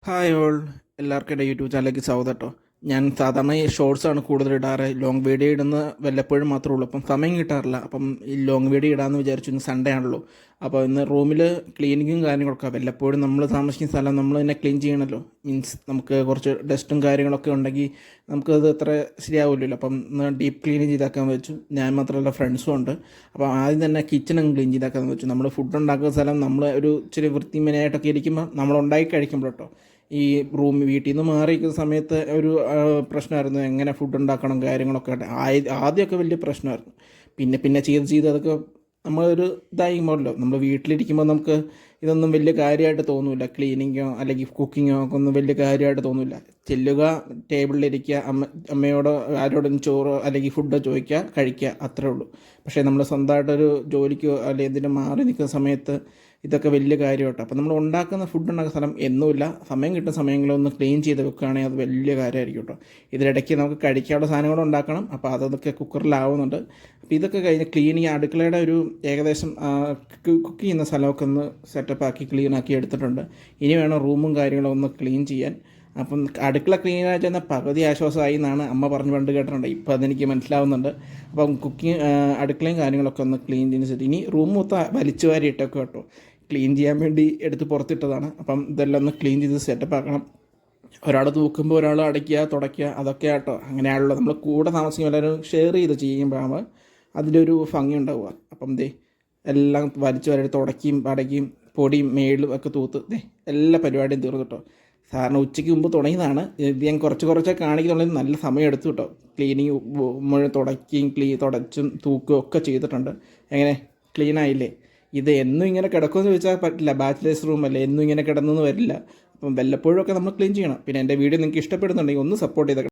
Hi all, എല്ലാവർക്കും എൻ്റെ YouTube ചാനലിലേക്ക് സ്വാഗതം കേട്ടോ. ഞാൻ സാധാരണ ഈ ഷോർട്സാണ് കൂടുതൽ ഇടാറ്. ലോങ് വീഡിയോ ഇടുന്ന വല്ലപ്പോഴും മാത്രമേ ഉള്ളൂ, അപ്പം സമയം കിട്ടാറില്ല. അപ്പം ഈ ലോങ് വീഡിയോ ഇടാമെന്ന് വിചാരിച്ചു. ഇന്ന് സൺഡേ ആണല്ലോ, അപ്പോൾ ഇന്ന് റൂമിൽ ക്ലീനിങ്ങും കാര്യങ്ങളൊക്കെ. വല്ലപ്പോഴും നമ്മൾ താമസിക്കുന്ന സ്ഥലം നമ്മൾ തന്നെ ക്ലീൻ ചെയ്യണമല്ലോ. മീൻസ് നമുക്ക് കുറച്ച് ഡസ്റ്റും കാര്യങ്ങളൊക്കെ ഉണ്ടെങ്കിൽ നമുക്കത് അത്ര ശരിയാവില്ലല്ലോ. അപ്പം ഇന്ന് ഡീപ്പ് ക്ലീനിങ് ചെയ്താക്കാൻ വെച്ചു. ഞാൻ മാത്രമല്ല, ഫ്രണ്ട്സും ഉണ്ട്. അപ്പോൾ ആദ്യം തന്നെ കിച്ചണും ക്ലീൻ ചെയ്താക്കാൻ വെച്ചു. നമ്മൾ ഫുഡ് ഉണ്ടാക്കുന്ന സ്ഥലം നമ്മൾ ഒരു ഇച്ചിരി വൃത്തിമനായിട്ടൊക്കെ ഇരിക്കുമ്പോൾ നമ്മൾ ഉണ്ടാക്കി കഴിക്കുമ്പോൾ കേട്ടോ, ഈ വീട്ടിൽ നിന്ന് മാറിയിരിക്കുന്ന സമയത്ത് ഒരു പ്രശ്നമായിരുന്നു, എങ്ങനെ ഫുഡ് ഉണ്ടാക്കണം കാര്യങ്ങളൊക്കെ. ആദ്യമൊക്കെ വലിയ പ്രശ്നമായിരുന്നു. പിന്നെ പിന്നെ ചെയ്ത് അതൊക്കെ നമ്മളൊരു ഇതാകുമ്പോഴല്ലോ, നമ്മൾ വീട്ടിലിരിക്കുമ്പോൾ നമുക്ക് ഇതൊന്നും വലിയ കാര്യമായിട്ട് തോന്നില്ല. ക്ലീനിങ്ങോ അല്ലെങ്കിൽ കുക്കിങ്ങോ ഒക്കെ ഒന്നും വലിയ കാര്യമായിട്ട് തോന്നില്ല. ചെല്ലുക, ടേബിളിലിരിക്കുക, അമ്മയോടോ ആരോടും ചോറോ അല്ലെങ്കിൽ ഫുഡോ ചോദിക്കുക, കഴിക്കുക, അത്രേ ഉള്ളൂ. പക്ഷേ നമ്മൾ സ്വന്തമായിട്ടൊരു ജോലിക്കോ അല്ലെങ്കിൽ എന്തിനും മാറി നിൽക്കുന്ന സമയത്ത് ഇതൊക്കെ വലിയ കാര്യമായിട്ട്. അപ്പോൾ നമ്മൾ ഫുഡ് ഉണ്ടാക്കുന്ന സ്ഥലം എന്നുമില്ല, സമയം കിട്ടുന്ന സമയങ്ങളൊന്ന് ക്ലീൻ ചെയ്ത് വെക്കുകയാണെങ്കിൽ അത് വലിയ കാര്യമായിരിക്കും കേട്ടോ. ഇതിനിടയ്ക്ക് നമുക്ക് കഴിക്കാനുള്ള സാധനങ്ങളും ഉണ്ടാക്കണം. അപ്പോൾ അതൊക്കെ കുക്കറിലാവുന്നുണ്ട്. അപ്പോൾ ഇതൊക്കെ കഴിഞ്ഞ് ക്ലീനിങ്, അടുക്കളയുടെ ഒരു ഏകദേശം കുക്ക് ചെയ്യുന്ന സ്ഥലമൊക്കെ ഒന്ന് സെറ്റപ്പാക്കി ക്ലീനാക്കി എടുത്തിട്ടുണ്ട്. ഇനി വേണം റൂമും കാര്യങ്ങളും ഒന്ന് ക്ലീൻ ചെയ്യാൻ. അപ്പം അടുക്കള ക്ലീൻ ആയിട്ട് പകുതി ആശ്വാസമായി എന്നാണ് അമ്മ പറഞ്ഞു പണ്ട് കേട്ടിട്ടുണ്ട്. ഇപ്പോൾ അതെനിക്ക് മനസ്സിലാവുന്നുണ്ട്. അപ്പം അടുക്കളയും കാര്യങ്ങളൊക്കെ ഒന്ന് ക്ലീൻ ചെയ്ത് ഇനി റൂം മൊത്തം വലിച്ചു വാരി ഇട്ടൊക്കെ കേട്ടോ, ക്ലീൻ ചെയ്യാൻ വേണ്ടി എടുത്ത് പുറത്തിട്ടതാണ്. അപ്പം ഇതെല്ലാം ഒന്ന് ക്ലീൻ ചെയ്ത് സെറ്റപ്പ് ആക്കണം. ഒരാൾ തൂക്കുമ്പോൾ ഒരാൾ അടയ്ക്കുക, തുടയ്ക്കുക, അതൊക്കെ കേട്ടോ. അങ്ങനെയാണല്ലോ നമ്മൾ കൂടെ താമസിക്കുമ്പോൾ എല്ലാവരും ഷെയർ ചെയ്ത് ചെയ്യുമ്പോഴാണ് അതിൻ്റെ ഒരു ഭംഗി ഉണ്ടാവുക. അപ്പം എല്ലാം വലിച്ചു വാരി തുടയ്ക്കുകയും അടയ്ക്കുകയും പൊടിയും മേളിലും ഒക്കെ തൂത്ത് എല്ലാ പരിപാടിയും തീർന്നു കേട്ടോ. സാറിന് ഉച്ചയ്ക്ക് മുമ്പ് തുടങ്ങിയതാണ്. ഇത് ഞാൻ കുറച്ചൊക്കെ കാണിക്കുന്നുള്ളത് നല്ല സമയം എടുത്തു കേട്ടോ. ക്ലീനിങ് മുഴുവൻ തുടച്ചും തൂക്കുകയും ഒക്കെ ചെയ്തിട്ടുണ്ട്. എങ്ങനെ ക്ലീൻ ആയില്ലേ? ഇത് എന്നും ഇങ്ങനെ കിടക്കുമെന്ന് ചോദിച്ചാൽ പറ്റില്ല. ബാച്ചിലേഴ്സ് റൂം അല്ലേ, എന്നും ഇങ്ങനെ കിടന്നൊന്നും വരില്ല. അപ്പം വല്ലപ്പോഴും ഒക്കെ നമ്മൾ ക്ലീൻ ചെയ്യണം. പിന്നെ എൻ്റെ വീഡിയോ നിങ്ങൾക്ക് ഇഷ്ടപ്പെടുന്നുണ്ടെങ്കിൽ ഒന്ന് സപ്പോർട്ട് ചെയ്ത്